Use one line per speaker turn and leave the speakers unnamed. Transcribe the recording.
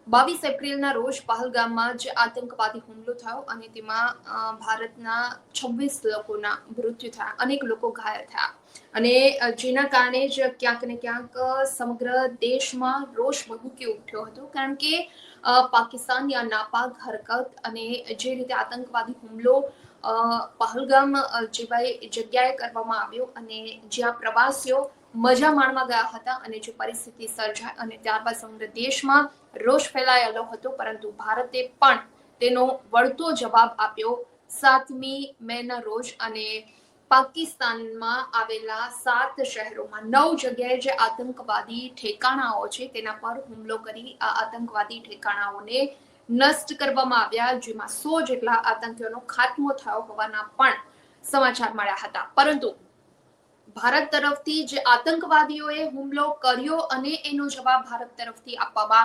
22 એપ્રિલના રોજ પહલગામમાં જે આતંકવાદી હુમલો થયો અને તેમાં ભારતના 26 લોકોના મૃત્યુ થયા, અનેક લોકો ઘાયલ થયા અને જેના કારણે જ ક્યાંક ને ક્યાંક સમગ્ર દેશમાં રોષ ભભૂકી ઉઠ્યો હતો. કારણ કે પાકિસ્તાનની આ નાપાક હરકત અને જે રીતે આતંકવાદી હુમલો પહલગામ જેવા જગ્યાએ કરવામાં આવ્યો અને જ્યાં પ્રવાસીઓ મજા માણવા ગયા હતા અને જે પરિસ્થિતિ સર્જાય અને ત્યારબાદ સમગ્ર દેશમાં રોષ ફેલાયેલો હતો, પરંતુ ભારતે પણ તેનો વળતો જવાબ આપ્યો 7મી મેના રોજ અને પાકિસ્તાનમાં આવેલા 7 શહેરોમાં 9 જગ્યાએ જે આતંકવાદી ઠેકાણાઓ છે તેના પર હુમલો કરી આ આતંકવાદી ઠેકાણાઓને નષ્ટ કરવામાં આવ્યા, જેમાં 100 જેટલા આતંકીઓનો ખાત્મો થયો હોવાના પણ સમાચાર મળ્યા હતા. પરંતુ ભારત તરફથી જે આતંકવાદીઓએ હુમલો કર્યો અને એનો જવાબ ભારત તરફથી આપવામાં